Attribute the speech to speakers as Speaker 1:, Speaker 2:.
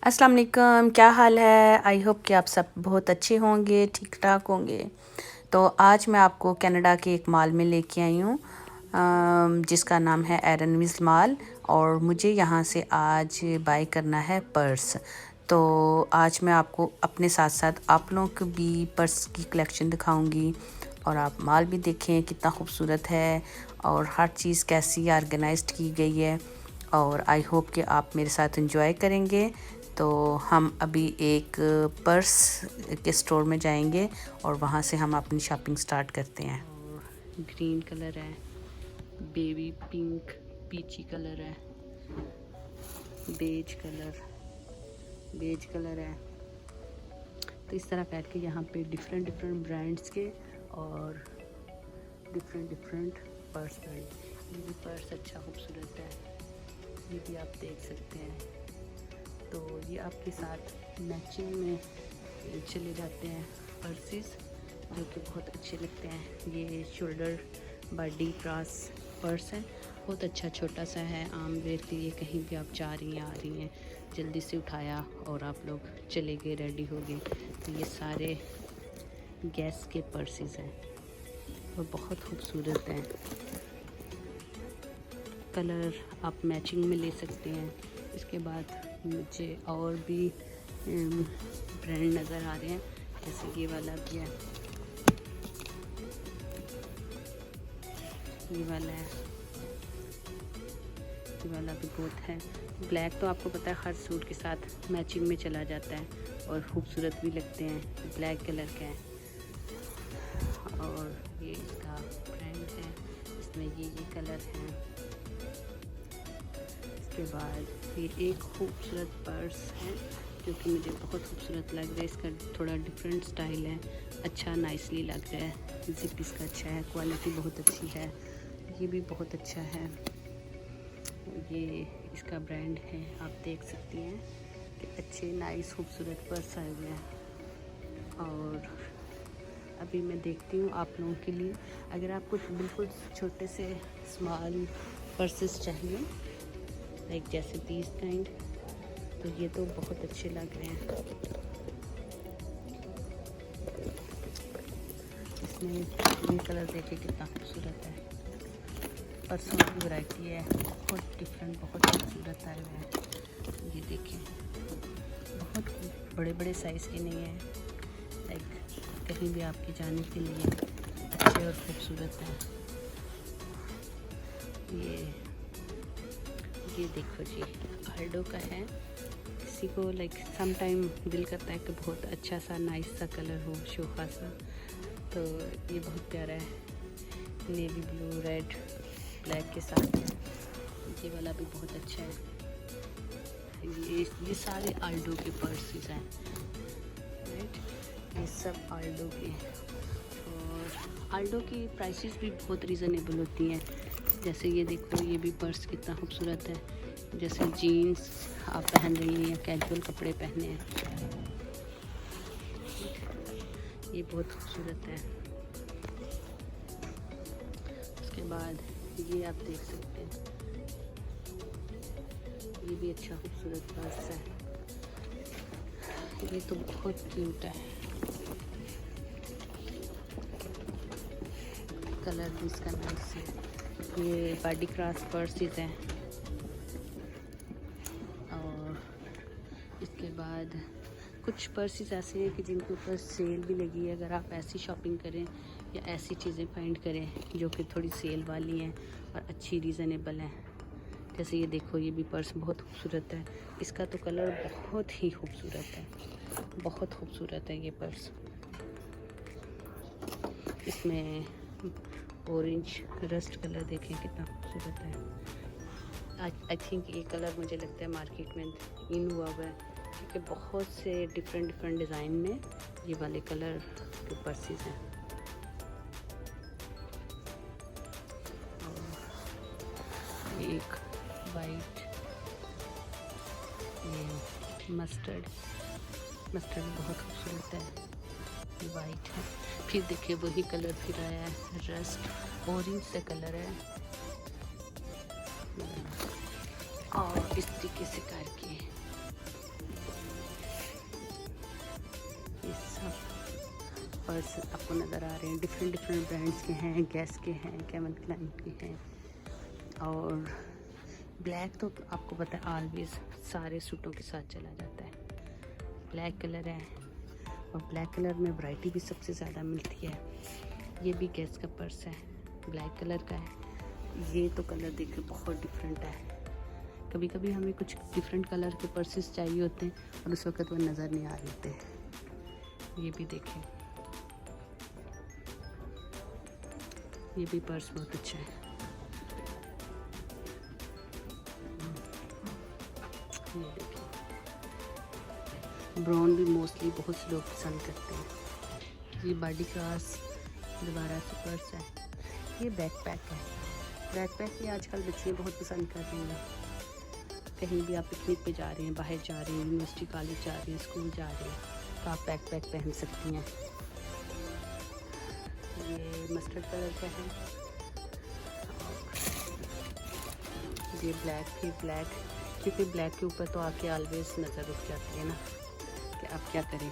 Speaker 1: अस्सलाम वालेकुम, क्या हाल है। आई होप कि आप सब बहुत अच्छे होंगे, ठीक ठाक होंगे। तो आज मैं आपको कनाडा के एक मॉल में लेके आई हूँ जिसका नाम है एरनविस मॉल। और मुझे यहाँ से आज बाय करना है पर्स। तो आज मैं आपको अपने साथ साथ आप लोगों को भी पर्स की कलेक्शन दिखाऊंगी और आप माल भी देखें कितना खूबसूरत है और हर चीज़ कैसी ऑर्गेनाइज्ड की गई है। और आई होप कि आप मेरे साथ एंजॉय करेंगे। तो हम अभी एक पर्स के स्टोर में जाएंगे और वहाँ से हम अपनी शॉपिंग स्टार्ट करते हैं। और ग्रीन कलर है, बेबी पिंक, पीची कलर है, बेज कलर है। तो इस तरह करके यहाँ पे डिफरेंट डिफरेंट ब्रांड्स के और डिफरेंट पर्स है। ये भी पर्स अच्छा खूबसूरत है, ये भी आप देख सकते हैं। तो ये आपके साथ मैचिंग में चले जाते हैं पर्सेस, जो कि बहुत अच्छे लगते हैं। ये शोल्डर बॉडी क्रास पर्स है, बहुत अच्छा छोटा सा है। आम वेयर के लिए कहीं भी आप जा रही हैं आ रही हैं, जल्दी से उठाया और आप लोग चले गए, रेडी हो गए। तो ये सारे गैस के पर्सेस हैं और बहुत खूबसूरत हैं। कलर आप मैचिंग में ले सकते हैं। इसके बाद मुझे और भी ब्रांड नज़र आ रहे हैं, जैसे ये वाला भी है, ये वाला है, ये वाला भी बहुत है। ब्लैक तो आपको पता है हर सूट के साथ मैचिंग में चला जाता है और खूबसूरत भी लगते हैं। ब्लैक कलर का है और ये इसका ब्रांड है, इसमें ये कलर है। इसके बाद ये एक खूबसूरत पर्स है जो कि मुझे बहुत खूबसूरत लग रहा है। इसका थोड़ा डिफरेंट स्टाइल है, अच्छा नाइसली लग रहा है। जिप इसका अच्छा है, क्वालिटी बहुत अच्छी है, ये भी बहुत अच्छा है। ये इसका ब्रांड है, आप देख सकती हैं कि अच्छे नाइस खूबसूरत पर्स आए हुए हैं। और अभी मैं देखती हूँ आप लोगों के लिए, अगर आपको बिल्कुल छोटे से स्मॉल पर्सेस चाहिए लाइक जैसे दीज काइंड, तो ये तो बहुत अच्छे लग रहे हैं। इसमें ये कलर देखिए कितना खूबसूरत है। पर्सों की वैरायटी है, बहुत डिफरेंट, बहुत खूबसूरत आए हुए हैं। ये देखिए बहुत बड़े बड़े साइज़ के नहीं है, लाइक कहीं भी आपके जाने के लिए अच्छे और खूबसूरत हैं। ये देखो जी, आल्डो का है। किसी को लाइक सम टाइम दिल करता है कि बहुत अच्छा सा नाइस सा कलर हो, शोखा सा, तो ये बहुत प्यारा है। नेवी ब्लू, रेड, ब्लैक के साथ है। ये वाला भी बहुत अच्छा है। ये सारे आल्डो के पर्सेस हैं, राइट। ये सब आल्डो के हैं और आल्डो की प्राइसेस भी बहुत रीज़नेबल होती हैं। जैसे ये देखो, ये भी पर्स कितना खूबसूरत है। जैसे जीन्स आप पहन रही हैं या कैजुअल कपड़े पहने हैं, ये बहुत खूबसूरत है। उसके बाद ये आप देख सकते हैं, ये भी अच्छा खूबसूरत पर्स है। ये तो बहुत क्यूट है, कलर भी इसका नाइस है। ये बॉडी क्राफ्ट पर्सेस हैं। और इसके बाद कुछ पर्सेस ऐसे हैं कि जिनके ऊपर सेल भी लगी है। अगर आप ऐसी शॉपिंग करें या ऐसी चीज़ें फाइंड करें जो कि थोड़ी सेल वाली हैं और अच्छी रीज़नेबल हैं, जैसे ये देखो, ये भी पर्स बहुत खूबसूरत है। इसका तो कलर बहुत ही खूबसूरत है, बहुत खूबसूरत है ये पर्स। इसमें ऑरेंज रस्ट कलर देखें कितना खूबसूरत है। आई थिंक ये कलर मुझे लगता है मार्केट में इन हुआ है, क्योंकि बहुत से डिफरेंट डिज़ाइन में ये वाले कलर के पर्सेस हैं। और एक वाइट, ये मस्टर्ड बहुत खूबसूरत है, ये वाइट है। फिर देखिए वही कलर फिर आया है, रस्ट ऑरेंज से कलर है। और इस तरीके से करके पर्स आपको नज़र आ रहे हैं, डिफरेंट डिफरेंट ब्रांड्स के हैं, गैस के हैं, कैल्विन क्लाइन के हैं। और ब्लैक तो आपको पता है ऑलवेज सारे सूटों के साथ चला जाता है। ब्लैक कलर है और ब्लैक कलर में वैरायटी भी सबसे ज़्यादा मिलती है। ये भी गैस का पर्स है, ब्लैक कलर का है। ये तो कलर देखिए बहुत डिफरेंट है। कभी कभी हमें कुछ डिफरेंट कलर के पर्सेस चाहिए होते हैं और उस वक्त वो नज़र नहीं आ रहे होते। ये भी देखें, ये भी पर्स बहुत अच्छा है। ये देखिए, ब्राउन भी मोस्टली बहुत से लोग पसंद करते हैं। ये बॉडी क्रास दोबारा से पर्स है। ये बैकपैक है। बैकपैक भी आजकल बच्चियाँ बहुत पसंद कर रही हैं। कहीं भी आप पिकनिक पे जा रहे हैं, बाहर जा रहे हैं, यूनिवर्सिटी कॉलेज जा रहे हैं, स्कूल जा रहे हैं, तो आप बैकपैक पहन सकती हैं। ये मस्टर्ड कलर का है। ये ब्लैक, फिर ब्लैक, क्योंकि ब्लैक के ऊपर तो आपकी ऑलवेज नज़र रुक जाती है ना कि आप क्या करें।